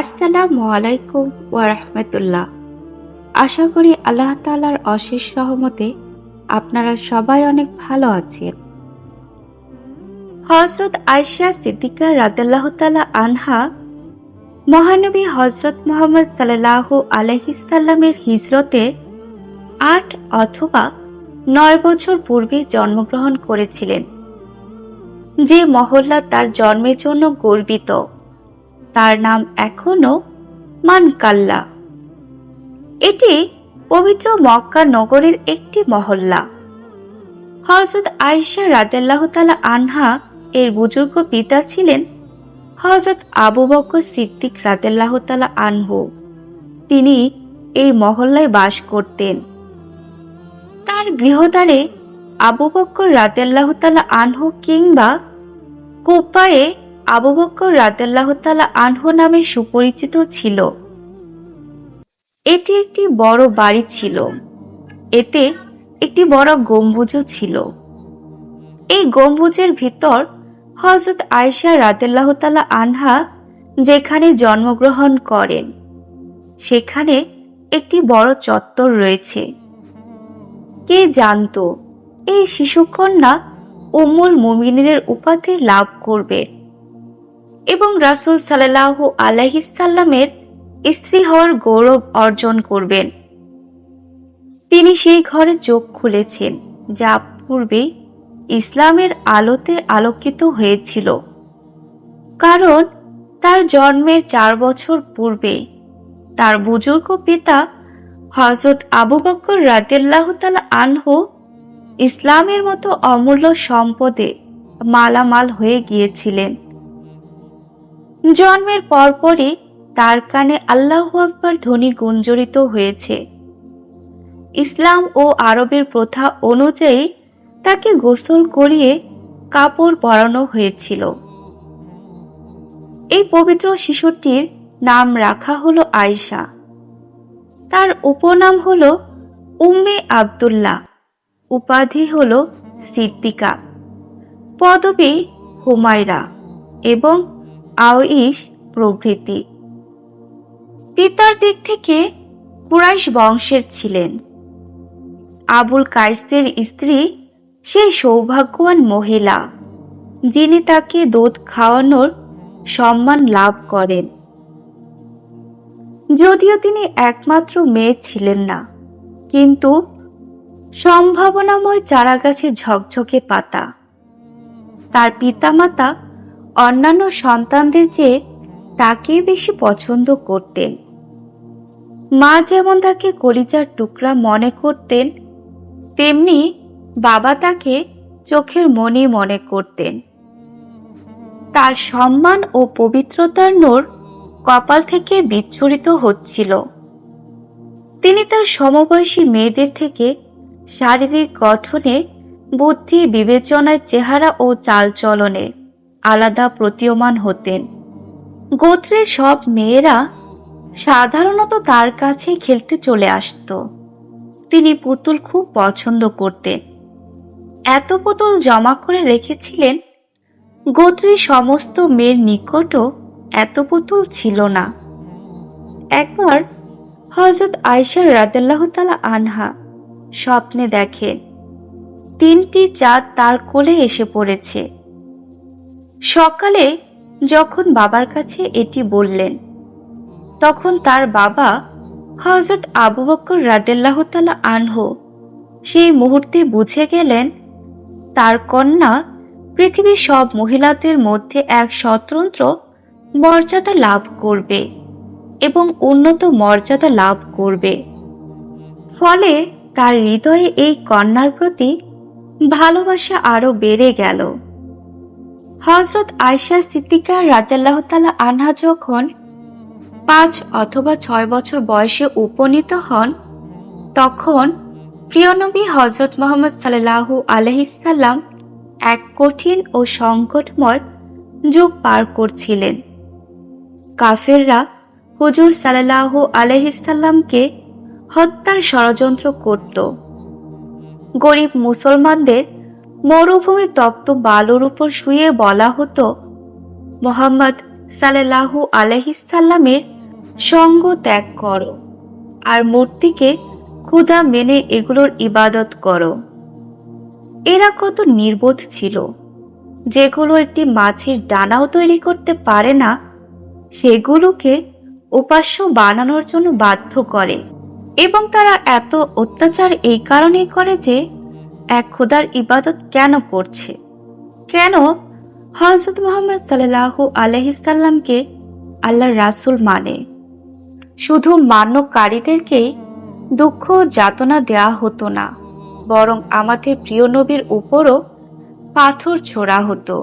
আসসালামু আলাইকুম ওয়া রাহমাতুল্লাহ। আশা করি আল্লাহ তাআলার অশেষ রহমতে আপনারা সবাই অনেক ভালো আছেন। হযরত আয়েশা সিদ্দিকা রাদিয়াল্লাহু তাআলা আনহা মহানবী হযরত মুহাম্মদ সাল্লাল্লাহু আলাইহি সাল্লামের হিজরতে ৮ অথবা ৯ বছর পূর্বে জন্মগ্রহণ করেছিলেন। যে মহল্লা তার জন্মের জন্য গর্বিত, তার নাম এখনো মানকাল্লা। এটি পবিত্র মক্কা নগরের একটি মহল্লা। হযরত আয়েশা রাদিয়াল্লাহু তাআলা আনহা এর বুজুর্গ পিতা ছিলেন হযরত আবু বকর সিদ্দিক রাদিয়াল্লাহু তাআলা আনহু। তিনি এই মহল্লায় বাস করতেন। তার গৃহদ্বারে আবু বকর রাদিয়াল্লাহু তাআলা আনহু কিংবা কুফায়ে আবু বকর রাদিয়াল্লাহু তাআলা আনহু নামে সুপরিচিত ছিল। এটি একটি বড় বাড়ি ছিল। এতে একটি বড় গম্বুজও ছিল। এই গম্বুজের ভিতর হযরত আয়েশা রাদিয়াল্লাহু তাআলা আনহা যেখানে জন্মগ্রহণ করেন, সেখানে একটি বড় চত্বর রয়েছে। কে জানতো এই শিশুকন্যা উম্মুল মুমিনিনের উপাধি লাভ করবে এবং রাসূল সাল্লাল্লাহু আলাইহি সাল্লামের স্ত্রী হওয়ার গৌরব অর্জন করবেন। তিনি সেই ঘরে চোখ খুলেছেন যা পূর্বে ইসলামের আলোতে আলোকিত হয়েছিল। কারণ তার জন্মের ৪ বছর পূর্বে তার বুজুর্গ পিতা হযরত আবু বকর রাদিয়াল্লাহু তাআলা আনহু ইসলামের মতো অমূল্য সম্পদে মালামাল হয়ে গিয়েছিলেন। জন্মের পরপরই তার কানে আল্লাহু আকবার ধ্বনি গুঞ্জরিত হয়েছে। ইসলাম ও আরবের প্রথা অনুযায়ী তাকে গোসল করিয়ে কাপড় পরানো হয়েছিল। এই পবিত্র শিশুটির নাম রাখা হলো আয়েশা। তার উপনাম হলো উম্মে আব্দুল্লাহ, উপাধি হলো সিদ্দিকা, পদবী হুমায়রা এবং আওইশ প্রভৃতি। পিতার দিক থেকে কুরাইশ বংশের ছিলেন। আবুল কায়সের স্ত্রী সেই সৌভাগ্যবান মহিলা যিনি তাকে দুধ খাওয়ানোর সম্মান লাভ করেন। যদিও তিনি একমাত্র মেয়ে ছিলেন না, কিন্তু সম্ভাবনাময় চারাগাছে ঝকঝকে পাতা। তার পিতামাতা অন্যান্য সন্তানদের চেয়ে তাকে বেশি পছন্দ করতেন। মা যেমন তাকে কলিজার টুকরা মনে করতেন, তেমনি বাবা তাকে চোখের মণি মনে করতেন। তার সম্মান ও পবিত্রতার নূর কপাল থেকে বিচ্ছুরিত হচ্ছিল। তিনি তার সমবয়সী মেয়েদের থেকে শারীরিক গঠনে, বুদ্ধি, বিবেচনায়, চেহারা ও চালচলনে আলাদা প্রতীয়মান হতেন। গোত্রের সব মেয়েরা সাধারণত তার কাছে খেলতে চলে আসত। তিনি পুতুল খুব পছন্দ করতেন। এত পুতুল জমা করে রেখেছিলেন, গোত্রের সমস্ত মেয়ের নিকটও এত পুতুল ছিল না। একবার হযরত আয়েশা রাদিয়াল্লাহু তাআলা আনহা স্বপ্নে দেখেন ৩টি চাঁদ তার কোলে এসে পড়েছে। সকালে যখন বাবার কাছে এটি বললেন, তখন তার বাবা হযরত আবু বকর রাদিয়াল্লাহু তাআলা আনহু সেই মুহূর্তে বুঝে গেলেন তার কন্যা পৃথিবীর সব মহিলাদের মধ্যে এক স্বতন্ত্র মর্যাদা লাভ করবে এবং উন্নত মর্যাদা লাভ করবে। ফলে তার হৃদয়ে এই কন্যার প্রতি ভালোবাসা আরো বেড়ে গেল। হযরত আয়েশা সিদ্দিকা রাদিয়াল্লাহু তাআলা আনহা যখন ৫ অথবা ৬ বছর বয়সে উপনীত হন, তখন প্রিয় নবী হযরত মুহাম্মদ সাল্লাল্লাহু আলাইহি সাল্লাম এক কঠিন ও সংকটময় যুগ পার করছিলেন। কাফেররা হুজুর সাল্লাল্লাহু আলাইহি সাল্লামকে হত্যার ষড়যন্ত্র করত। গরিব মুসলমানদের মরুভূমি তপ্ত বালুর উপর শুয়ে বলা হতো, মুহাম্মদ সাল্লাল্লাহু আলাইহিস সাল্লামের সঙ্গ ত্যাগ করো আর মূর্তিকে ক্ষুধা মেনে এগুলোর ইবাদত করো। এরা কত নির্বোধ ছিল, যেগুলো একটি মাছের ডানাও তৈরি করতে পারে না সেগুলোকে উপাস্য বানানোর জন্য বাধ্য করে। এবং তারা এত অত্যাচার এই কারণেই করে যে এক খোদার ইবাদত কেন করছে, কেন হযরত মুহাম্মদ সাল্লাল্লাহু আলাইহি সাল্লামকে আল্লাহর রাসূল মানে। শুধু মান্যকারীদেরকেই দুঃখ যাতনা দেয়া হতো না, বরং আমাদের প্রিয় নবীর উপরও পাথর ছোড়া হতো,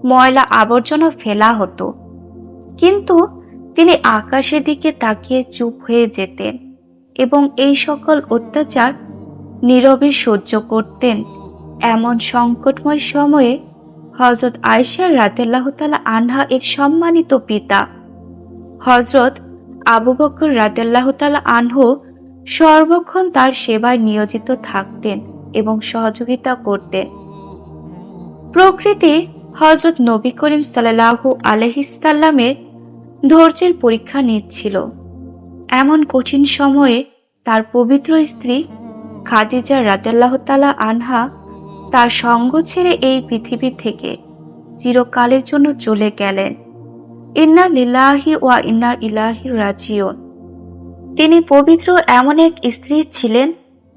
ময়লা আবর্জনা ফেলা হতো, কিন্তু তিনি আকাশের দিকে তাকিয়ে চুপ হয়ে যেতেন এবং এই সকল অত্যাচার নীরবে সহ্য করতেন। এমন সংকটময় সময়ে হযরত আয়েশা রাদিয়াল্লাহু তাআলা আনহা এর সম্মানিত পিতা হযরত আবু বকর রাদিয়াল্লাহু তাআলা আনহু সর্বক্ষণ তার সেবায় নিয়োজিত থাকতেন এবং সহযোগিতা করতেন। প্রকৃতি হযরত নবী করিম সাল্লাল্লাহু আলাইহি সাল্লামের ধৈর্যের পরীক্ষা নিচ্ছিল। এমন কঠিন সময়ে তার পবিত্র স্ত্রী খাদিজা রাদিয়াল্লাহু তাআলা আনহা তার সঙ্গ ছেড়ে এই পৃথিবী থেকে চিরকালের জন্য চলে গেলেন। ইন্না লিল্লাহি ওয়া ইন্না ইলাইহি রাজিউন। তিনি পবিত্র এমন এক স্ত্রী ছিলেন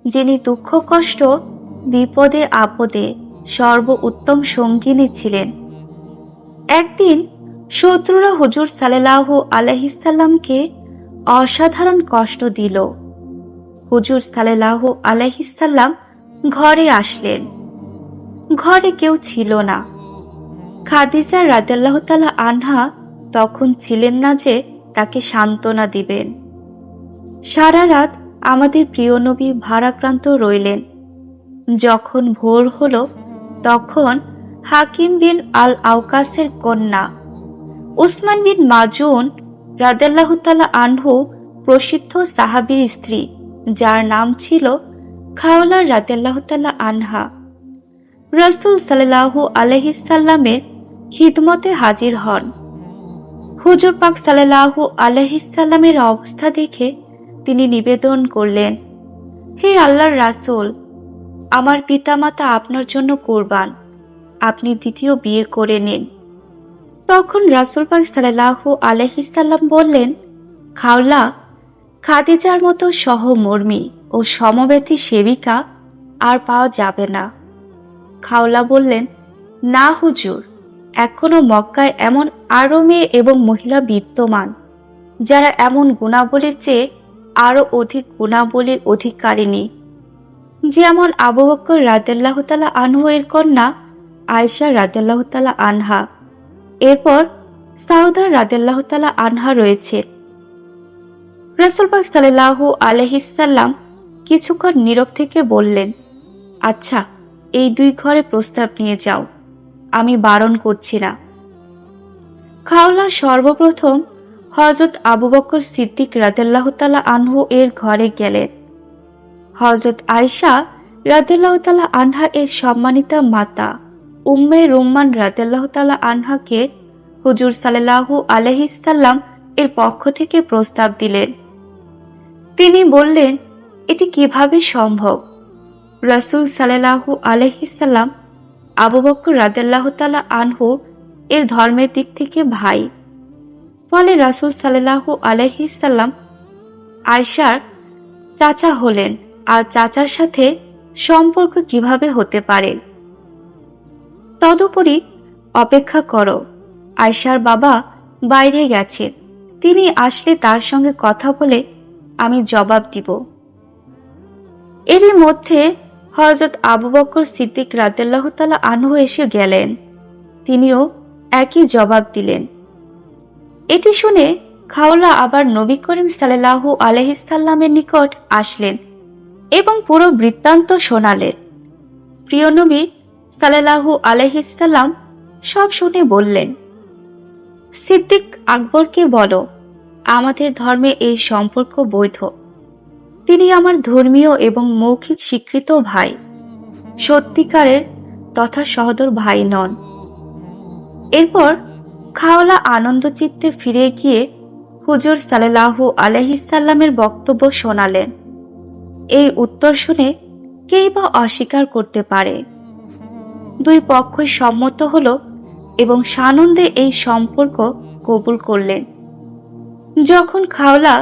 যিনি দুঃখ কষ্ট বিপদে আপদে সর্ব উত্তম সঙ্গিনী ছিলেন। একদিন শত্রুরা হুজুর সাল্লাল্লাহু আলাইহি সাল্লামকে অসাধারণ কষ্ট দিল। হুজুর সাল্লাল্লাহু আলাইহি সাল্লাম ঘরে আসলেন। ঘরে কেউ ছিল না। খাদিজা রাদিয়াল্লাহু তাআলা আনহা তখন ছিলেন না যে তাকে সান্ত্বনা দিবেন। সারা রাত আমাদের প্রিয় নবী ভারাক্রান্ত রইলেন। যখন ভোর হলো তখন হাকিম বিন আল আওকাসের কন্যা উসমান বিন মাজুন রাদিয়াল্লাহু তাআলা আনহু প্রসিদ্ধ সাহাবীর স্ত্রী, যার নাম ছিল খাওলা রাদিয়াল্লাহু তাআলা আনহা, রাসূল সাল্লাল্লাহু আলাইহি সাল্লামের খিদমতে হাজির হন। হুজুর পাক সাল্লাল্লাহু আলাইহি সাল্লামের অবস্থা দেখে তিনি নিবেদন করলেন, হে আল্লাহর রাসূল, আমার পিতামাতা আপনার জন্য কুরবান, আপনি দ্বিতীয় বিয়ে করে নিন। তখন রাসূল পাক সাল্লাল্লাহু আলাইহি সাল্লাম বললেন, খাওলা, খাদিজার মতো সহমর্মী ও সমবেতী সেবিকা আর পাওয়া যাবে না। খাওলা বললেন, না হুজুর, এখনো মক্কায় এমন আরো মেয়ে এবং মহিলা বিদ্যমান যারা এমন গুণাবলীর চেয়ে আরো অধিক গুণাবলীর অধিকারিণী, যেমন আবু বকর রাদিয়াল্লাহু তাআলা আনহু এর কন্যা আয়েশা রাদিয়াল্লাহু তাআলা আনহা, এরপর সাউদা রাদিয়াল্লাহু তাআলা আনহা রয়েছে। রাসূল পাক সাল্লাল্লাহু আলাইহি সাল্লাম কিছুক্ষণ নীরব থেকে বললেন, আচ্ছা, এই দুই ঘরে প্রস্তাব নিয়ে যাও, আমি বারণ করছি না। খাওলা সর্বপ্রথম হযরত আবু বকর সিদ্দিক রাদিয়াল্লাহু তাআলা আনহু এর ঘরে গেলেন। হযরত আয়েশা রাদিয়াল্লাহু তাআলা আনহা এর সম্মানিতা মাতা উম্মে রুম্মান রাদিয়াল্লাহু তাআলা আনহাকে হুজুর সাল্লাল্লাহু আলাইহি সাল্লাম এর পক্ষ থেকে প্রস্তাব দিলেন। তিনি বললেন, এটি কিভাবে সম্ভব? রাসূল সাল্লাল্লাহু আলাইহি সাল্লাম আবু বকর রাদিয়াল্লাহু তাআলা আনহু এর ধর্মের দিক থেকে ভাই, ফলে রাসূল সাল্লাল্লাহু আলাইহি সাল্লাম আয়েশার চাচা হলেন, আর চাচার সাথে সম্পর্ক কিভাবে হতে পারে? তদুপরি অপেক্ষা করো, আয়েশার বাবা বাইরে গেছেন, তিনি আসলে তার সঙ্গে কথা বলে আমি জবাব দিব। এরই মধ্যে হযরত আবু বকর সিদ্দিক রাদিয়াল্লাহু তাআলা আনহু এসে গেলেন। তিনিও একই জবাব দিলেন। এটি শুনে খাওলা আবার নবী করিম সাল্লাল্লাহু আলাইহি সাল্লামের নিকট আসলেন এবং পুরো বৃত্তান্ত শোনালেন। প্রিয় নবী সাল্লাল্লাহু আলাইহি সাল্লাম সব শুনে বললেন, সিদ্দিক আকবরকে বলো, আমাদের ধর্মে এই সম্পর্ক বৈধ। তিনি আমার ধর্মীয় এবং মৌখিক স্বীকৃত ভাই, সত্যিকারের তথা সহোদর ভাই নন। এরপর খাওলা আনন্দ চিত্তে ফিরে গিয়ে হুজুর সাল্লাল্লাহু আলাইহিস সাল্লামের বক্তব্য শোনালেন। এই উত্তর শুনে কেই বা অস্বীকার করতে পারে। দুই পক্ষই সম্মত হলো এবং সানন্দে এই সম্পর্ক কবুল করলেন। যখন খাওলা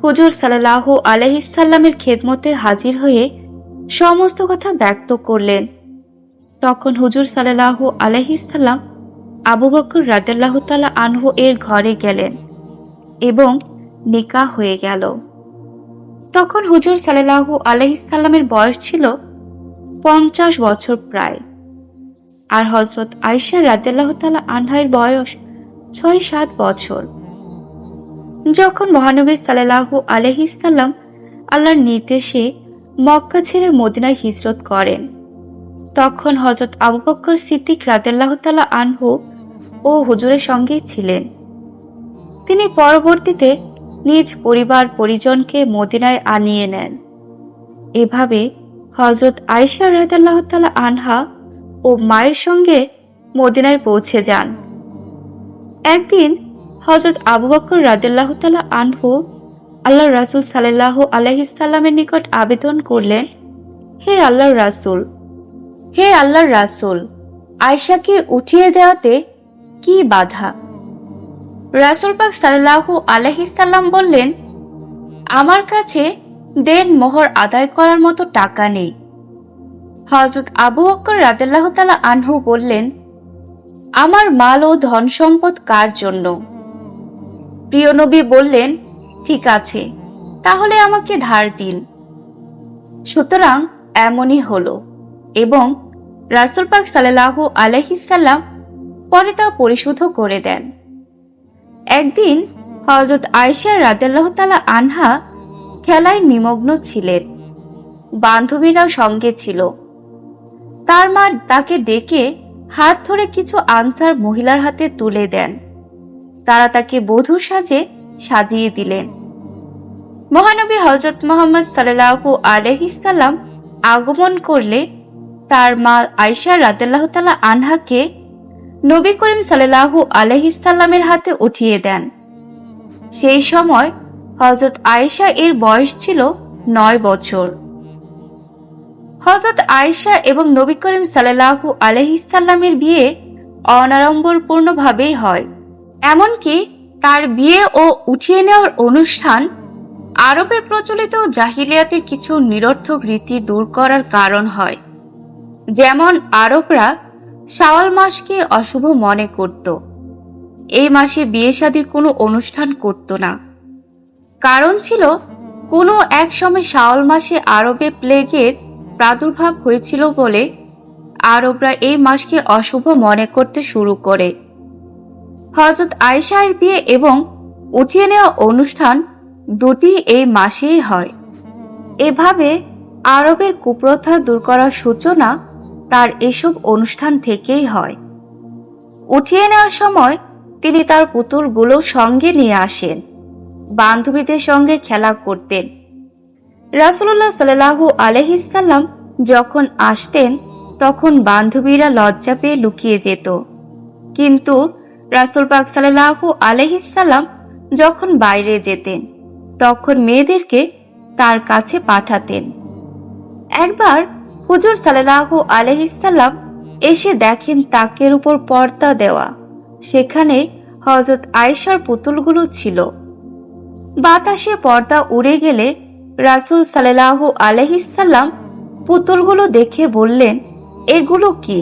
হুজুর সাল্লাল্লাহু আলাইহিস সাল্লামের খেদমতে হাজির হয়ে সমস্ত কথা ব্যক্ত করলেন, তখন হুজুর সাল্লাল্লাহু আলাইহিস সাল্লাম আবু বকর রাদিয়াল্লাহু তাআলা আনহু এর ঘরে গেলেন এবং নিকাহ হয়ে গেল। তখন হুজুর সাল্লাল্লাহু আলাইহিস সাল্লামের বয়স ছিল 50 বছর প্রায়, আর হযরত আয়েশা রাদিয়াল্লাহু তাআলা আনহার বয়স 6-7 বছর। যখন মহানবী সাল্লাল্লাহু আলাইহিস সাল্লাম আল্লাহর নির্দেশে মক্কা ছেড়ে মদিনায় হিজরত করেন, তখন হযরত আবু বকর সিদ্দিক রাদিয়াল্লাহু তাআলা আনহু ও হুজুরের সঙ্গেই ছিলেন। তিনি পরবর্তীতে নিজ পরিবার পরিজনকে মদিনায় আনিয়ে নেন। এভাবে হযরত আয়েশা রাদিয়াল্লাহু তাআলা আনহা ও মায়ের সঙ্গে মদিনায় পৌঁছে যান। একদিন হযরত আবু বকর রাদিয়াল্লাহু তাআলা আনহু আল্লাহর রাসূল সাল্লাল্লাহু আলাইহি সাল্লামের নিকট আবেদন করলেন, হে আল্লাহর রাসূল, আয়েশাকে উঠিয়ে দেওয়াতে কি বাধা? রাসূল পাক সাল্লাল্লাহু আলাইহি সাল্লাম বললেন, আমার কাছে দেন মোহর আদায় করার মতো টাকা নেই। হযরত আবু বকর রাদিয়াল্লাহু তাআলা আনহু বললেন, আমার মাল ও ধন সম্পদ কার জন্য? প্রিয় নবী বললেন, ঠিক আছে, তাহলে আমাকে ধার দিন। সুতরাং এমনই হলো এবং রাসূল পাক সাল্লাল্লাহু আলাইহি সাল্লাম পরে তা পরিশোধ করে দেন। একদিন হযরত আয়েশা রাদিয়াল্লাহু তাআলা আনহা খেলায় নিমগ্ন ছিলেন, বান্ধবীরাও সঙ্গে ছিল। তার মা তাকে ডেকে হাত ধরে কিছু আনসার মহিলার হাতে তুলে দেন। তারা তাকে বধূ সাজিয়ে দিলেন। মহানবী হযরত মুহাম্মদ সাল্লাল্লাহু আলাইহি সাল্লাম আগমন করলে তার মা আয়েশা রাদিয়াল্লাহু তাআলা আনহাকে নবী করিম সাল্লাল্লাহু আলাইহি সাল্লামের হাতে উঠিয়ে দেন। সেই সময় হযরত আয়েশা এর বয়স ছিল 9 বছর। হযরত আয়েশা এবং নবী করিম সাল্লাল্লাহু আলাইহি সাল্লামের বিয়ে অনাড়ম্বরপূর্ণভাবেই হয়। এমনকি তার বিয়ে ও উঠিয়ে নেওয়ার অনুষ্ঠান আরবে প্রচলিত জাহিলিয়াতের কিছু নিরর্থক রীতি দূর করার কারণ হয়। যেমন আরবরা শাওয়াল মাসকে অশুভ মনে করত। এই মাসে বিয়ে শাদীর কোনো অনুষ্ঠান করত না। কারণ ছিল, কোনো এক সময় শাওয়াল মাসে আরবে প্লেগের প্রাদুর্ভাব হয়েছিল বলে আরবরা এই মাসকে অশুভ মনে করতে শুরু করে। হযরত আয়েশার বিয়ে এবং উঠিয়ে নেওয়া অনুষ্ঠান দুটি এই মাসেই হয়। এভাবে আরবের কুপ্রথা দূর করার সূচনা তার এসব অনুষ্ঠান থেকেই হয়। উঠিয়ে নেওয়ার সময় তিনি তার পুতুলগুলো সঙ্গে নিয়ে আসেন, বান্ধবীদের সঙ্গে খেলা করতেন। রাসূলুল্লাহ সাল্লাল্লাহু আলাইহি সাল্লাম যখন আসতেন তখন বান্ধবীরা লজ্জা পেয়ে লুকিয়ে যেত, কিন্তু রাসূল পাক সাল্লাল্লাহু আলাইহি সাল্লাম যখন বাইরে যেতেন তখন মেয়েদেরকে তার কাছে পাঠাতেন। একবার হুজুর সাল্লাল্লাহু আলাইহি সাল্লাম এসে দেখেন তাকের উপর পর্দা দেওয়া, সেখানে হযরত আয়েশার পুতুলগুলো ছিল। বাতাসে পর্দা উড়ে গেলে রাসূল সাল্লাল্লাহু আলাইহি সাল্লাম পুতুলগুলো দেখে বললেন, এগুলো কি?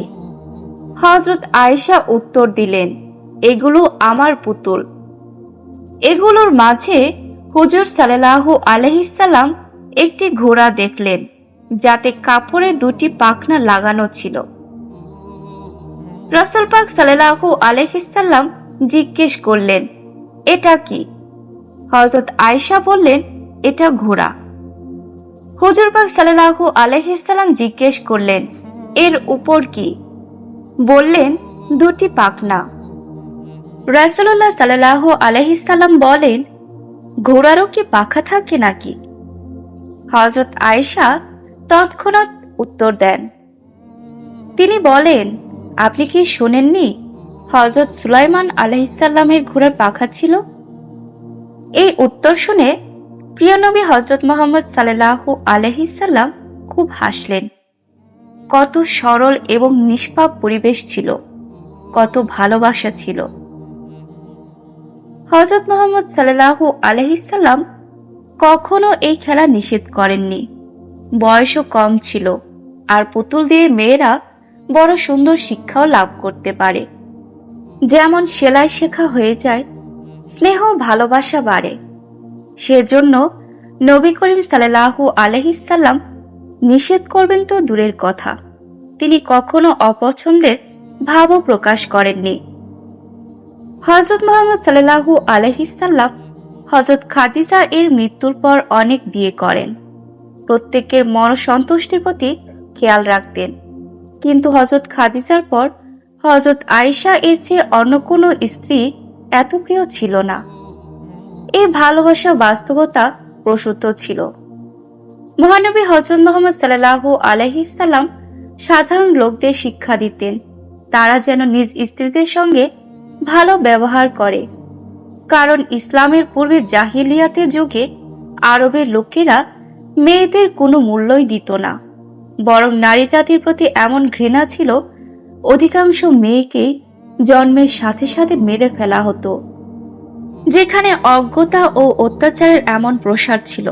হযরত আয়েশা উত্তর দিলেন, এগুলো আমার পুতুল। এগুলোর মাঝে হুজুর সাল্লাল্লাহু আলাইহি সাল্লাম একটি ঘোড়া দেখলেন, যাতে কাপড়ে দুটি পাখনা লাগানো ছিল। রাসূল পাক সাল্লাল্লাহু আলাইহি সাল্লাম জিজ্ঞেস করলেন, এটা কি? হযরত আয়েশা বললেন, এটা ঘোড়া। হুজুর পাক সাল্লাল্লাহু আলাইহি সাল্লাম জিজ্ঞেস করলেন, এর উপর কি? বললেন, দুটি পাখনা। রাসূলুল্লাহ সাল্লাল্লাহু আলাইহি সাল্লাম বলেন, ঘোড়ারও কি পাখা থাকে নাকি? হযরত আয়েশা তৎক্ষণাৎ উত্তর দেন। তিনি বলেন, আপনি কি শোনেননি? হযরত সুলাইমান আলাইহিসসালামের ঘোড়ার পাখা ছিল? এই উত্তর শুনে প্রিয় নবী হযরত মুহাম্মদ সাল্লাল্লাহু আলাইহি সাল্লাম খুব হাসলেন। কত সরল এবং নিষ্পাপ পরিবেশ ছিল, কত ভালোবাসা ছিল। হযরত মুহাম্মদ সাল্লাল্লাহু আলাইহি সাল্লাম কখনো এই খেলা নিষেধ করেননি। বয়সও কম ছিল, আর পুতুল দিয়ে মেয়েরা বড় সুন্দর শিক্ষাও লাভ করতে পারে। যেমন সেলাই শেখা হয়ে যায়, স্নেহ ভালোবাসা বাড়ে। সেজন্য নবী করিম সাল্লাল্লাহু আলাইহি সাল্লাম নিষেধ করবেন তো দূরের কথা, তিনি কখনো অপছন্দের ভাবও প্রকাশ করেননি। হযরত মুহাম্মদ সাল্লাল্লাহু আলাইহি সাল্লাম হযরত খাদিজা এর মৃত্যুর পর অনেক বিয়ে করেন। প্রত্যেকের মনসন্তুষ্টির প্রতি খেয়াল রাখতেন, কিন্তু হযরত খাদিজার পর হযরত আয়েশা এর চেয়ে অন্য কোনো স্ত্রী এত প্রিয় ছিল না। এই ভালোবাসা বাস্তবতা প্রসূত ছিল। মহানবী হযরত মুহাম্মদ সাল্লাল্লাহু আলাইহি সাল্লাম সাধারণ লোকদের শিক্ষা দিতেন তারা যেন নিজ স্ত্রীদের সঙ্গে ভালো ব্যবহার করে, কারণ ইসলামের পূর্বে জাহিলিয়াতের যুগে আরবের লোকেরা মেয়েদের কোনো মূল্যই দিত না, বরং নারী জাতির প্রতি এমন ঘৃণা ছিল অধিকাংশ মেয়েকেই জন্মের সাথে সাথে মেরে ফেলা হতো। যেখানে অজ্ঞতা ও অত্যাচারের এমন প্রসার ছিল,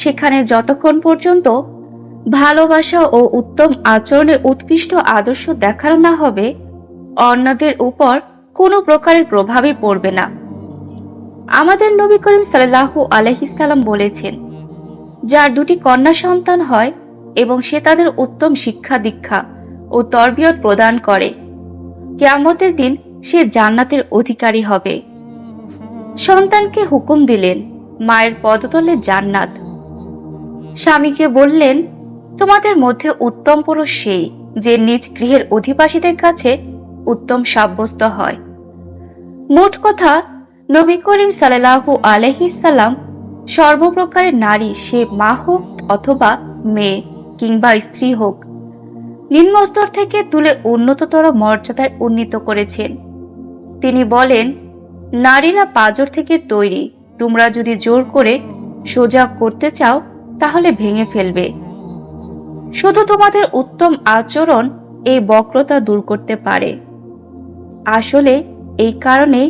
সেখানে যতক্ষণ পর্যন্ত ভালোবাসা ও উত্তম আচরণের উৎকৃষ্ট আদর্শ দেখানো না হবে, অন্যদের উপর কোনো প্রকারের প্রভাবই পড়বে না। আমাদের নবী করিম সাল্লাল্লাহু আলাইহি সাল্লাম বলেছেন, যার দুটি কন্যা সন্তান হয় এবং সে তাদের উত্তম শিক্ষা দীক্ষা ও তরবিয়ত প্রদান করে, কিয়ামতের দিন সে জান্নাতের অধিকারী হবে। সন্তানকে হুকুম দিলেন, মায়ের পদতলে জান্নাত। স্বামীকে বললেন, তোমাদের মধ্যে উত্তম পুরুষ সেই যে নিজ গৃহের অধিবাসীদের কাছে উত্তম সাব্যস্ত হয়। মোট কথা, নবী করিম সাল্লাল্লাহু আলাইহি সাল্লাম সর্বপ্রকারের নারী, সে মা হোক অথবা মেয়ে কিংবা স্ত্রী হোক, নিম্নস্তর থেকে তুলে উন্নততর মর্যাদায় উন্নীত করেছেন। তিনি বলেন, নারীরা পাঁজর থেকে তৈরি, তোমরা যদি জোর করে সোজা করতে চাও তাহলে ভেঙে ফেলবে। শুধু তোমাদের উত্তম আচরণ এই বক্রতা দূর করতে পারে। আসলে এই কারণে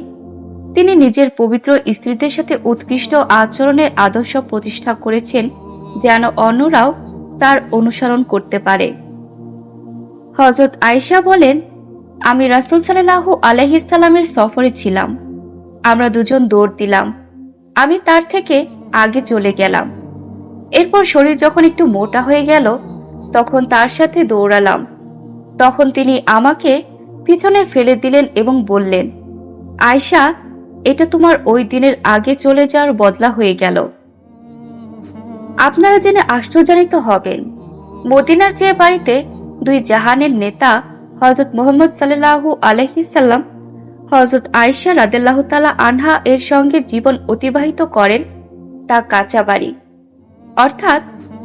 তিনি নিজের পবিত্র স্ত্রীদের সাথে উৎকৃষ্ট আচরণের আদর্শ প্রতিষ্ঠা করেছেন, যেন অন্যরাও তার অনুসরণ করতে পারে। হযরত আয়েশা বলেন, আমি রাসূল সাল্লাল্লাহু আলাইহি সাল্লামের সফরে ছিলাম। আমরা দুজন দৌড় দিলাম। আমি তার থেকে আগে চলে গেলাম। এরপর শরীর যখন একটু মোটা হয়ে গেল, তখন তার সাথে দৌড়ালাম। তখন তিনি আমাকে পিছনে ফেলে দিলেন এবং বললেন, আয়েশা, এটা তোমার ওই দিনের আগে চলে যাওয়ার বদলা হয়ে গেল। আপনারা জেনে আশ্চর্যান্বিত হবেন, মদিনার যে বাড়িতে দুই জাহানের নেতা হযরত মুহাম্মদ সাল্লাল্লাহু আলাইহি সাল্লাম হযরত আয়েশা রাদিয়াল্লাহু তাআলা আনহা এর সঙ্গে জীবন অতিবাহিত করেন, তা কাঁচা বাড়ি, অর্থাৎ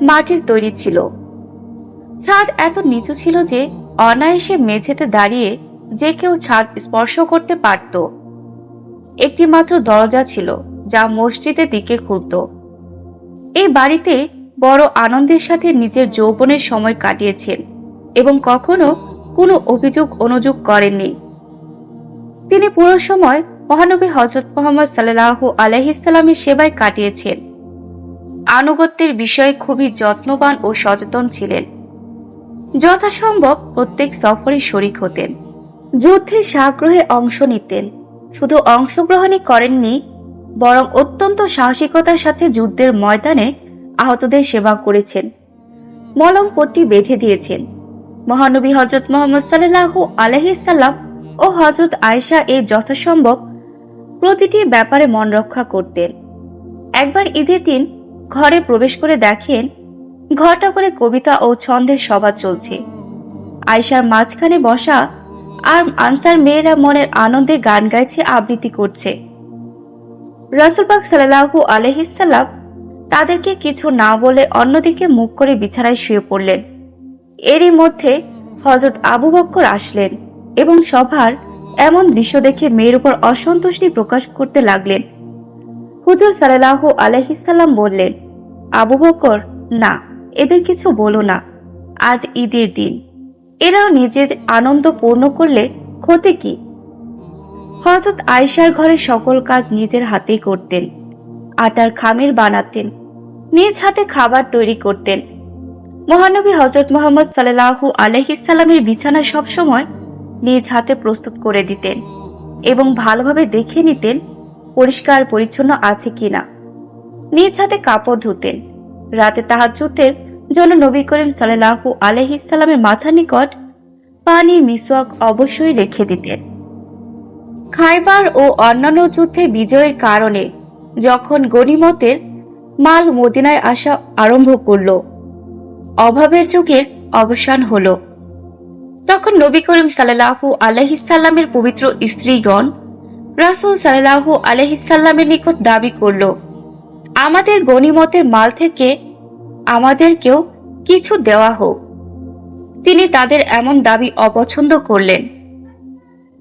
মাটির তৈরি ছিল। ছাদ এত নিচু ছিল যে অনায়াসে মেঝেতে দাঁড়িয়ে যে কেউ ছাদ স্পর্শ করতে পারত। একটি মাত্র দরজা ছিল যা মসজিদের দিকে খুলত। এই বাড়িতে বড় আনন্দের সাথে নিজের যৌবনের সময় কাটিয়েছেন এবং কখনো কোনো অভিযোগ অনুযোগ করেননি। তিনি পুরো সময় মহানবী হযরত মুহাম্মদ সাল্লাল্লাহু আলাইহি সাল্লামের সেবায় কাটিয়েছেন। আনুগত্যের বিষয়ে খুবই যত্নবান ও সচেতন ছিলেন। যথাসম্ভব প্রত্যেক সফরে শরীক হতেন, যুদ্ধে সাগ্রহে অংশ নিতেন। শুধু অংশগ্রহণই করেননি, বরং অত্যন্ত সাহসিকতার সাথে যুদ্ধের ময়দানে আহতদের সেবা করেছেন, মলম পট্টি বেঁধে দিয়েছেন। মহানবী হযরত মুহাম্মদ সাল্লাল্লাহু আলাইহি সাল্লাম ও হযরত আয়েশা এর যথাসম্ভব প্রতিটি ব্যাপারে মন রক্ষা করতেন। একবার ঈদের দিন ঘরে প্রবেশ করে দেখেন ঘটা করে কবিতা ও ছন্দের সভা চলছে। আয়েশার মাঝখানে বসা আর আনসার মেয়েরা মনের আনন্দে গান গাইছে, আবৃত্তি করছে। রাসূল পাক সাল্লাল্লাহু আলাইহি সাল্লাম তাদেরকে কিছু না বলে অন্যদিকে মুখ করে বিছানায় শুয়ে পড়লেন। এরই মধ্যে হযরত আবু বকর আসলেন এবং সভার এমন দৃশ্য দেখে মেয়ের উপর অসন্তুষ্টি প্রকাশ করতে লাগলেন। হুজুর সাল্লাল্লাহু আলাইহি সাল্লাম বললেন, আবু বকর, না, এদের কিছু বলো না। আজ ঈদের দিন, এরাও নিজের আনন্দ পূর্ণ করলে ক্ষতি কি? হযরত আয়েশার ঘরে সকল কাজ নিজের হাতেই করতেন। আটার খামির বানাতেন, নিজ হাতে খাবার তৈরি করতেন। মহানবী হযরত মুহাম্মদ সাল্লাল্লাহু আলাইহি সাল্লামের বিছানা সবসময় নিজ হাতে প্রস্তুত করে দিতেন এবং ভালোভাবে দেখে নিতেন পরিষ্কার পরিচ্ছন্ন আছে কিনা। নিজ হাতে কাপড় ধুতেন। রাতে তাহাজ্জুদের জন্য নবী করিম সাল্লাল্লাহু আলাইহি সাল্লামের মাথার নিকট পানি মিসওয়াক অবশ্যই রেখে দিতেন। খাইবার ও অন্যান্য যুদ্ধে বিজয়ের কারণে যখন গনিমতের মাল মদিনায় আসা আরম্ভ করল, অভাবের যুগের অবসান হলো, তখন নবী করিম সাল্লাল্লাহু আলাইহি সাল্লামের পবিত্র স্ত্রীগণ রাসূল সাল্লাল্লাহু আলাইহি সাল্লামের নিকট দাবি করল, আমাদের গনিমতের মাল থেকে আমাদেরকেও কিছু দেওয়া হোক। তিনি তাদের এমন দাবি অপছন্দ করলেন।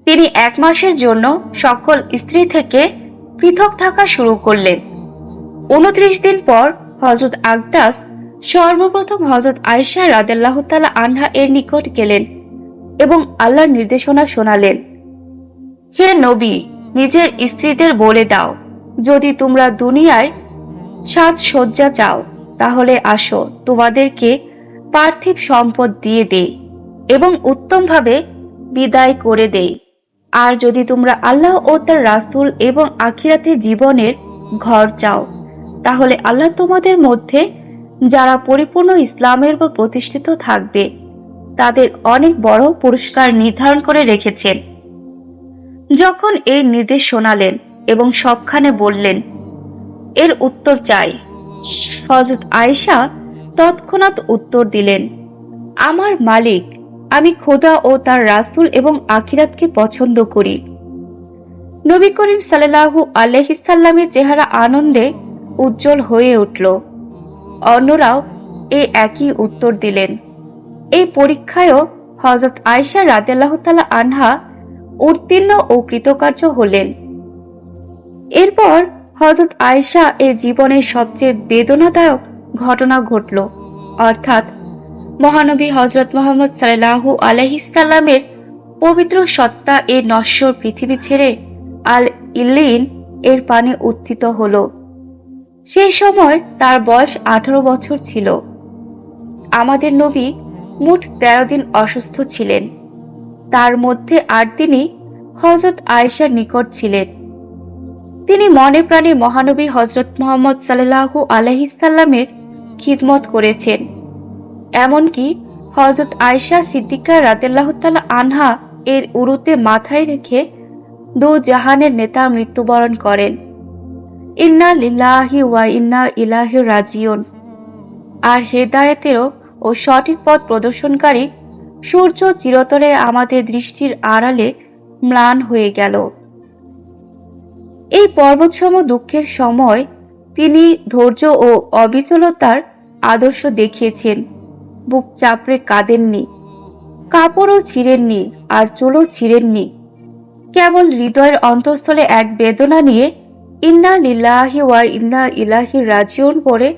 তিনি 1 মাসের জন্য সকল স্ত্রী থেকে পৃথক থাকা শুরু করলেন। 29 দিন পর হযরত আকদাস সর্বপ্রথম হযরত আয়েশা রাদিয়াল্লাহু তাআলা আনহা এর নিকট গেলেন এবং আল্লাহর নির্দেশনা শোনালেন, হে নবী, নিজের স্ত্রীদের বলে দাও, যদি তোমরা দুনিয়ায় সাজসজ্জা চাও তাহলে আসো, তোমাদেরকে পার্থিব সম্পদ দিয়ে দেই এবং উত্তমভাবে বিদায় করে দেই। আর যদি তোমরা আল্লাহ ও তার রাসূল এবং আখিরাতে জীবনের ঘর চাও তাহলে আল্লাহ তোমাদের মধ্যে যারা পরিপূর্ণ ইসলামের উপর প্রতিষ্ঠিত থাকবে তাদের অনেক বড় পুরস্কার নির্ধারণ করে রেখেছেন। যখন এই নির্দেশ শোনালেন এবং সবখানে বললেন, এর উত্তর চাই, হযরত আয়েশা তৎক্ষণাৎ উত্তর দিলেন, আমার মালিক, আমি খোদা ও তার রাসূল এবং আখিরাতকে পছন্দ করি। নবী করিম সাল্লাল্লাহু আলাইহি সাল্লামের চেহারা আনন্দে উজ্জ্বল হয়ে উঠল। অন্যরাও এই একই উত্তর দিলেন। এই পরীক্ষায়ও হযরত আয়েশা রাদিয়াল্লাহু তাআলা আনহা উত্তীর্ণ ও কৃতকার্য হলেন। এরপর হযরত আয়েশা এর জীবনের সবচেয়ে বেদনাদায়ক ঘটনা ঘটল, অর্থাৎ মহানবী হযরত মুহাম্মদ সাল্লাল্লাহু আলাইহি সাল্লামের পবিত্র সত্তা এর নশ্বর পৃথিবী ছেড়ে আল ইল্লিন এর পানে উত্থিত হল। সেই সময় তার বয়স 18 বছর ছিল। আমাদের নবী মোট 13 দিন অসুস্থ ছিলেন। তার মধ্যে 8 দিনই হযরত আয়েশার নিকট ছিলেন। তিনি মনে প্রাণে মহানবী হযরত মুহাম্মদ সাল্লাল্লাহু আলাইহি সাল্লামের খিদমত করেছেন। এমনকি হযরত আয়েশা সিদ্দিকা রাদিয়াল্লাহু তাআলা আনহা এর উরুতে মাথায় রেখে দু জাহানের নেতা মৃত্যুবরণ করেন। ইন্না লিল্লাহি ওয়া ইন্না ইলাইহি রাজিউন। আর হেদায়েতেরও ও সঠিক পথ প্রদর্শনকারী সূর্য চিরতরে আমাদের দৃষ্টির আড়ালে ম্লান হয়ে গেল। এই পর্বতসম দুঃখের সময় তিনি ধৈর্য ও অবিচলতার আদর্শ দেখিয়েছেন। বুক চাপড়ে কাঁদেননি, কাপড়ও ছিঁড়েননি, আর চুলও ছিঁড়েননি। কেবল হৃদয়ের অন্তঃস্থলে এক বেদনা নিয়ে ইন্না লিল্লাহি ওয়া ইন্না ইলাইহি রাজিউন পড়ে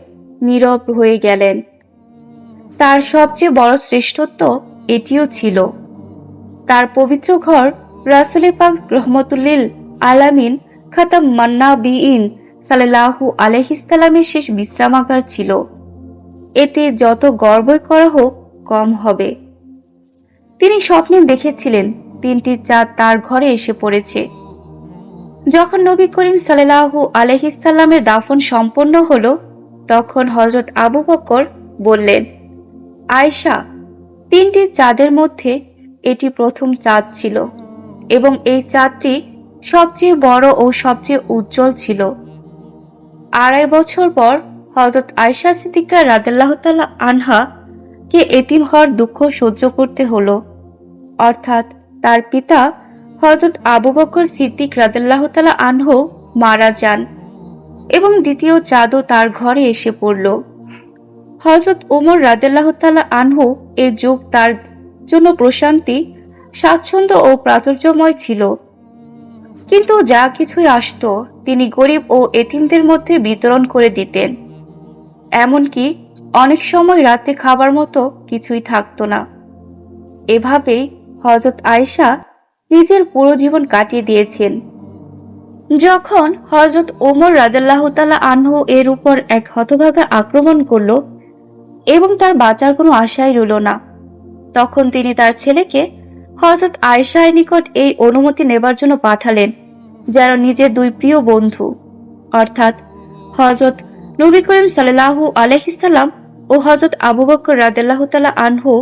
নীরব হয়ে গেলেন। তার সবচেয়ে বড় শ্রেষ্ঠত্ব এটিও ছিল, তার পবিত্র ঘর রাসূল পাক রহমতুল্লিল আলামিন খাতাম মান্নাবিয়িন সাল্লাল্লাহু আলাইহি সাল্লামের শেষ বিশ্রামাগার ছিল। এতে যত গর্বই করা হোক কম হবে। তিনি স্বপ্নে দেখেছিলেন 3টি চাঁদ তার ঘরে এসে পড়েছে। যখন নবী করিম সাল্লাল্লাহু আলাইহি সাল্লামের দাফন সম্পন্ন হলো, তখন হযরত আবু বকর বললেন, আয়েশা, 3টি চাঁদের মধ্যে এটি প্রথম চাঁদ ছিল এবং এই চাঁদটি সবচেয়ে বড় ও সবচেয়ে উজ্জ্বল ছিল। 2.5 বছর পর হযরত আয়েশা সিদ্দিকা রাদিয়াল্লাহু তাআলা আনহা কে এতিম হওয়ার দুঃখ সহ্য করতে হলো, অর্থাৎ তার পিতা হযরত আবু বকর সিদ্দিক রাদিয়াল্লাহু তাআলা আনহু মারা যান এবং দ্বিতীয় চাঁদও তার ঘরে এসে পড়ল। হযরত ওমর রাদিয়াল্লাহু তাআলা আনহু এর যুগ তার জন্য প্রশান্তি স্বাচ্ছন্দ্য ও প্রাচুর্যময় ছিল, কিন্তু যা কিছুই আসতো তিনি গরিব ও এতিমদের মধ্যে বিতরণ করে দিতেন। এমনকি অনেক সময় রাতে খাবার মতো কিছুই থাকতো না। এভাবেই হযরত আয়েশা নিজের পুরো জীবন কাটিয়ে দিয়েছেন। যখন হযরত ওমর রাদিয়াল্লাহু তাআলা আনহু এর উপর এক হতভাগা আক্রমণ করল এবং তার বাঁচার কোনো আশাই রইল না, তখন তিনি তার ছেলেকে হযরত আয়েশার নিকট এই অনুমতি নেবার জন্য পাঠালেন, যেন নিজের দুই প্রিয় বন্ধু অর্থাৎ হযরত নবী করিম সাল্লাল্লাহু আলাইহি সাল্লাম ও হযরত আবু বকর রাদিয়াল্লাহু তাআলা আনহু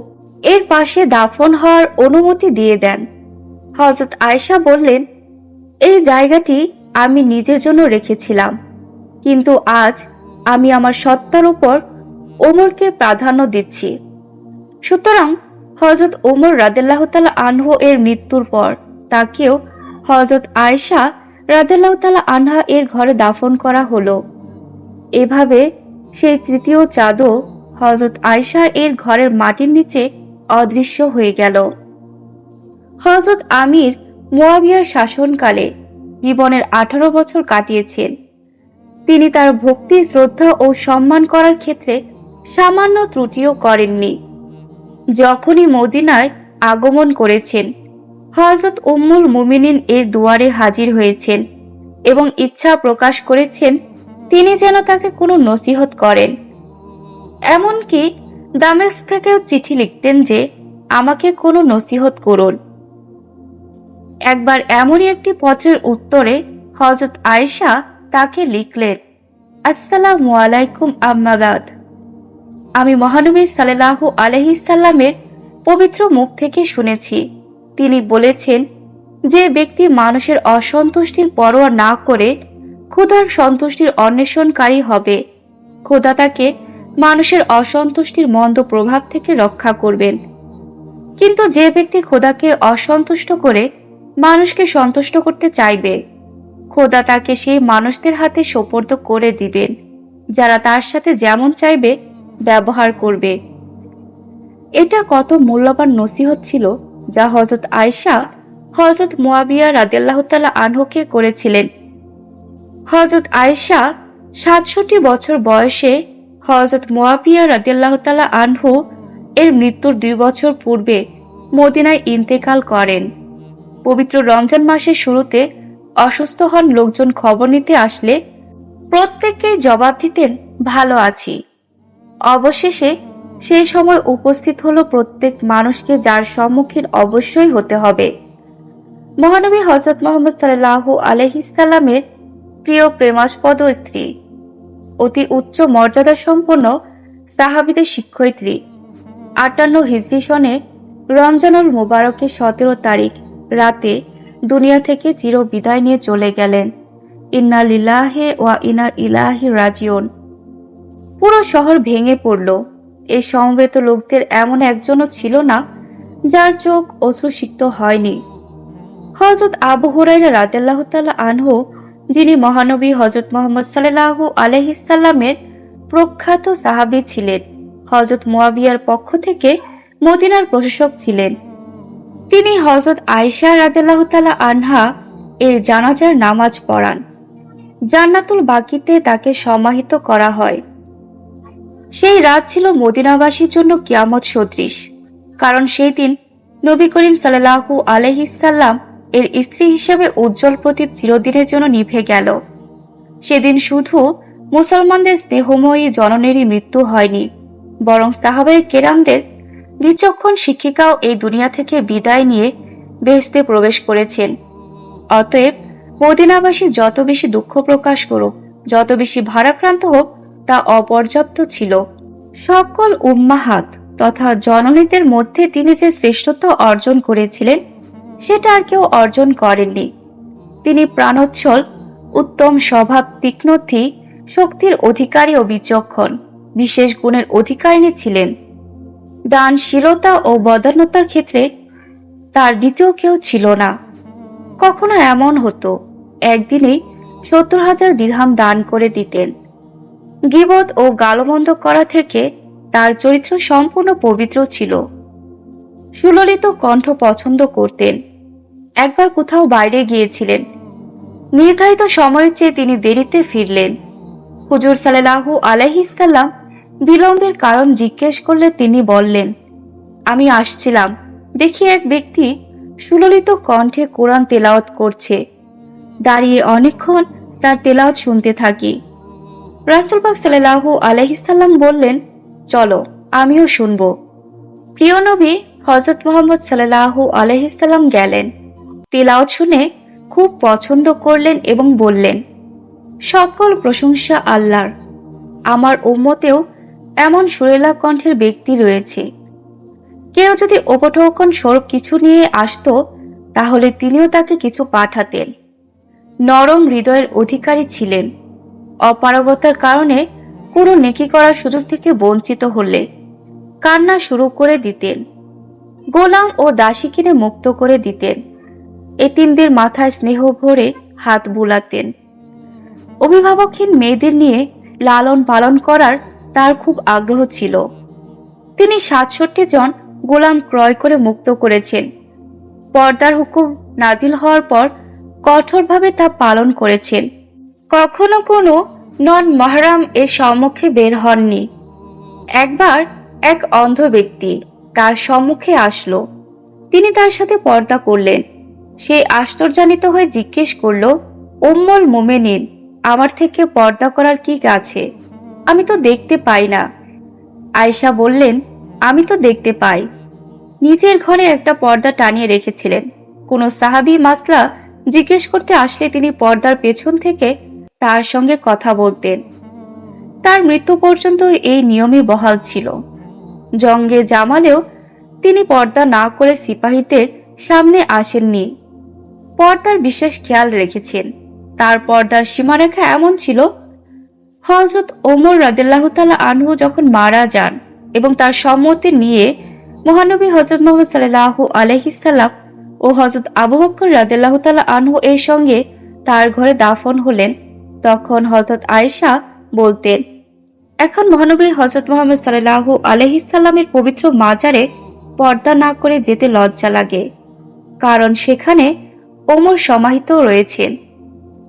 এর পাশে দাফন হওয়ার অনুমতি দিয়ে দেন। হযরত আয়েশা বললেন, এই জায়গাটি আমি নিজের জন্য রেখেছিলাম, কিন্তু আজ আমি আমার সত্তার উপর ওমরকে প্রাধান্য দিচ্ছি। সুতরাং হযরত ওমর রাদিয়াল্লাহু তাআলা আনহু এর মৃত্যুর পর তাকেও হযরত আয়েশা রাদিয়াল্লাহু তাআলা আনহা এর ঘরে দাফন করা হলো। এভাবে সেই তৃতীয় চাঁদও হযরত আয়েশা এর ঘরের মাটির নিচে অদৃশ্য হয়ে গেল। হযরত আমির মুয়াবিয়ার শাসনকালে জীবনের 18 বছর কাটিয়েছেন। তিনি তার ভক্তি, শ্রদ্ধা ও সম্মান করার ক্ষেত্রে সামান্য ত্রুটিও করেননি। যখনই মদিনায় আগমন করেছেন, হযরত উম্মুল মুমিনিন এর দুয়ারে হাজির হয়েছেন এবং ইচ্ছা প্রকাশ করেছেন তিনি যেন তাকে কোনো নসিহত করেন। এমনকি দামেস্ক থেকেও চিঠি লিখতেন যে আমাকে কোনো নসিহত করুন। একবার এমনই একটি পত্রের উত্তরে হযরত আয়েশা তাকে লিখলেন, আসসালামু আলাইকুম আম্মা বাদ। আমি মহানবী সাল্লাল্লাহু আলাইহি সাল্লামের পবিত্র মুখ থেকে শুনেছি, তিনি বলেছেন, যে ব্যক্তি মানুষের অসন্তুষ্টির পরোয়া না করে খোদার সন্তুষ্টির অন্বেষণকারী হবে, খোদা তাকে মানুষের অসন্তুষ্টির মন্দ প্রভাব থেকে রক্ষা করবেন। কিন্তু যে ব্যক্তি খোদাকে অসন্তুষ্ট করে মানুষকে সন্তুষ্ট করতে চাইবে, খোদা তাকে সেই মানুষদের হাতে সোপর্দ করে দিবেন যারা তার সাথে যেমন চাইবে ব্যবহার করবে। এটা কত মূল্যবান নসিহত ছিল যা হযরত আয়েশা হযরত মুয়াবিয়া রাদিয়াল্লাহু তাআলা আনহুকে করেছিলেন। হযরত আয়েশা ৬৭ বছর বয়সে হযরত মুয়াবিয়া রাদিয়াল্লাহু তাআলা আনহু এর মৃত্যুর 2 বছর পূর্বে মদিনায় ইন্তেকাল করেন। পবিত্র রমজান মাসের শুরুতে অসুস্থ হন লোকজন খবর নিতে আসলে প্রত্যেককেই জবাব দিতেন, ভালো আছি। অবশেষে সেই সময় উপস্থিত হলো প্রত্যেক মানুষকে যার সম্মুখীন অবশ্যই হতে হবে। মহানবী হযরত মুহাম্মদ সাল্লাল্লাহু আলাইহি সাল্লামের প্রিয় প্রেমাস্পদ স্ত্রী, অতি উচ্চ মর্যাদা সম্পন্ন সাহাবীদের শিক্ষয়িত্রী, 58 হিজরি সনে রমজানুল মুবারকের 17 তারিখ রাতে দুনিয়া থেকে চির বিদায় নিয়ে চলে গেলেন। ইন্না লিল্লাহি ওয়া ইন্না ইলাইহি রাজিউন। পুরো শহর ভেঙে পড়ল। এই সমবেত লোকদের এমন একজনও ছিল না যার চোখ অশ্রুসিক্ত হয়নি। হযরত আবু হুরায়রা রাদিয়াল্লাহু তাআলা আনহু, যিনি মহানবী হযরত মুহাম্মদ সাল্লাল্লাহু আলাইহি সাল্লামের প্রখ্যাত সাহাবী ছিলেন, হযরত মুয়াবিয়ার পক্ষ থেকে মদিনার প্রশাসক ছিলেন। তিনি হযরত আয়েশা রাদিয়াল্লাহু তাআলা আনহা এর জানাজার নামাজ পড়ান। জান্নাতুল বাকিতে তাকে সমাহিত করা হয়। সেই রাত ছিল মদিনাবাসীর জন্য কিয়ামত সদৃশ, কারণ সেই দিন নবী করিম সাল্লাল্লাহু আলাইহি সাল্লাম এর স্ত্রী হিসেবে উজ্জ্বল প্রদীপ চিরদিনের জন্য নিভে গেল। সেদিন শুধু মুসলমানদের স্নেহময়ী জননেরই মৃত্যু হয়নি, বরং সাহাবায়ে কেরামদের বিচক্ষণ শিক্ষিকাও এই দুনিয়া থেকে বিদায় নিয়ে বেহেশতে প্রবেশ করেছেন। অতএব মদিনাবাসী যত বেশি দুঃখ প্রকাশ করুক, যত বেশি ভারাক্রান্ত হোক, তা অপর্যাপ্ত ছিল। সকল উম্মাহাত তথা জননীদের মধ্যে তিনি যে শ্রেষ্ঠত্ব অর্জন করেছিলেন সেটা আর কেউ অর্জন করেননি। তিনি প্রাণোচ্ছল, উত্তম স্বভাব, তীক্ষ্ণধী, শক্তির অধিকারী ও বিচক্ষণ, বিশেষ গুণের অধিকারিণী ছিলেন। দানশীলতা ও বদান্যতার ক্ষেত্রে তার দ্বিতীয় কেউ ছিল না। কখনো এমন হতো একদিনেই 70,000 দিরহাম দান করে দিতেন। গীবত ও গালমন্দ করা থেকে তার চরিত্র সম্পূর্ণ পবিত্র ছিল। সুললিত কণ্ঠ পছন্দ করতেন। একবার কোথাও বাইরে গিয়েছিলেন, নির্ধারিত সময়ের চেয়ে তিনি দেরিতে ফিরলেন। হুজুর সাল্লাল্লাহু আলাইহিস সাল্লাম বিলম্বের কারণ জিজ্ঞেস করলে তিনি বললেন, আমি আসছিলাম, দেখি এক ব্যক্তি সুললিত কণ্ঠে কোরআন তেলাওয়াত করছে। দাঁড়িয়ে অনেকক্ষণ তার তেলাওয়াত শুনতে থাকি। রাসূল পাক সাল্লাল্লাহু আলাইহিস সাল্লাম বললেন, চলো আমিও শুনব। প্রিয় নবী হযরত মুহাম্মদ সাল্লাল্লাহু আলাইহিস সাল্লাম গেলেন, তেলাওয়াত শুনে খুব পছন্দ করলেন এবং বললেন, সকল প্রশংসা আল্লাহর। আমার উম্মতেও এমন সুরেলা কণ্ঠের ব্যক্তি রয়েছে। কেউ যদি উপঢৌকন স্বরূপ কিছু নিয়ে আসতো তাহলে তিনিও তাকে কিছু পাঠাতেন। নরম হৃদয়ের অধিকারী ছিলেন। অপারগতার কারণে কোনো নেকি করার সুযোগ থেকে বঞ্চিত হলে কান্না শুরু করে দিতেন। গোলাম ও দাসী কিনে মুক্ত করে দিতেন। এতিমদের মাথায় স্নেহ ভরে হাত বুলাতেন। অভিভাবকহীন মেয়েদের নিয়ে লালন পালন করার তার খুব আগ্রহ ছিল। তিনি ৬৭ জন গোলাম ক্রয় করে মুক্ত করেছেন। পর্দার হুকুম নাজিল হওয়ার পর কঠোরভাবে তা পালন করেছেন। কখনো কোনো নন মাহরাম এর সম্মুখে বের হননি। একবার এক অন্ধ ব্যক্তি তার সম্মুখে আসলো। তিনি তার সাথে পর্দা করলেন। সে আশ্চর্যান্বিত হয়ে জিজ্ঞেস করল, উম্মুল মুমিনিন, আমার থেকে পর্দা করার কি আছে? আমি তো দেখতে পাই না। আয়েশা বললেন, আমি তো দেখতে পাই। নিজের ঘরে একটা পর্দা টানিয়ে রেখেছিলেন। কোনো সাহাবী মাসলা জিজ্ঞেস করতে আসলে তিনি পর্দার পেছন থেকে তার সঙ্গে কথা বলতেন। তার মৃত্যু পর্যন্ত এই নিয়মই বহাল ছিল। জঙ্গে জামালেও তিনি পর্দা না করে সিপাহীদের সামনে আসেননি। পর্দার বিশেষ খেয়াল রেখেছেন। তার পর্দার সীমারেখা এমন ছিল, হযরত ওমর রাদিয়াল্লাহু তাআলা আনহু যখন মারা যান এবং তার সম্মতি নিয়ে মহানবী হযরত মুহাম্মদ সাল্লাল্লাহু আলাইহি সাল্লাম ও হযরত আবু বকর রাদিয়াল্লাহু তাআলা আনহু এর সঙ্গে তার ঘরে দাফন হলেন, তখন হযরত আয়েশা বলতেন, এখন মহানবী হযরত মুহাম্মদ সাল্লাল্লাহু আলাইহি সাল্লামের পবিত্র মাজারে পর্দা না করে যেতে লজ্জা লাগে, কারণ সেখানে ওমর সমাহিত রয়েছেন।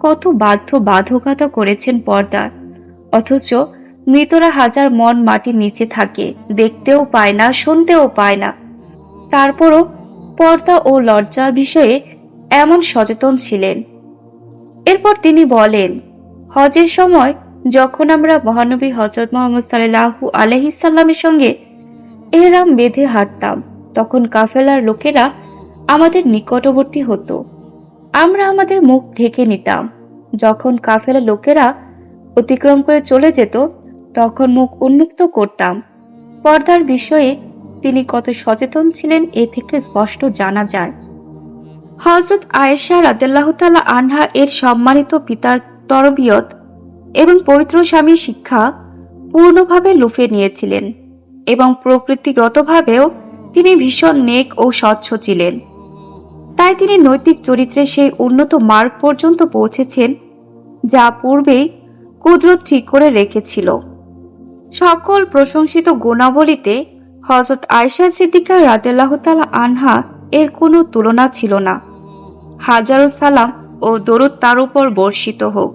কত বাধ্যবাধকতা করেছেন পর্দার, অথচ মৃতরা হাজার মন মাটির নিচে থাকে, দেখতেও পায় না, শুনতেও পায় না। তারপরও পর্দা ও লজ্জার বিষয়ে এমন সচেতন ছিলেন। এরপর তিনি বলেন, হজের সময় যখন আমরা মহানবী হযরত মুহাম্মদ সাল্লাল্লাহু আলাইহি সাল্লামের সঙ্গে ইহরাম বেঁধে হাঁটতাম, তখন কাফেলার লোকেরা আমাদের নিকটবর্তী হতো। আমরা আমাদের মুখ ঢেকে নিতাম। যখন কাফেলার লোকেরা অতিক্রম করে চলে যেত তখন মুখ উন্মুক্ত করতাম। পর্দার বিষয়ে তিনি কত সচেতন ছিলেন এ থেকে স্পষ্ট জানা যায়। হযরত আয়েশা রাদিয়াল্লাহু তাআলা আনহা এর সম্মানিত পিতার তরবিয়ত এবং পবিত্র স্বামীর শিক্ষা পূর্ণভাবে লুফে নিয়েছিলেন এবং প্রকৃতিগতভাবেও তিনি ভীষণ নেক ও স্বচ্ছ ছিলেন। তাই তিনি নৈতিক চরিত্রে সেই উন্নত মার্গ পর্যন্ত পৌঁছেছেন যা পূর্বেই কুদরত ঠিক করে রেখেছিল। সকল প্রশংসিত গুণাবলীতে হযরত আয়েশা সিদ্দিকা রাদিয়াল্লাহু তাআলা আনহা এর কোনো তুলনা ছিল না। হাজারো সালাম ও দরুদ তার উপর বর্ষিত হোক।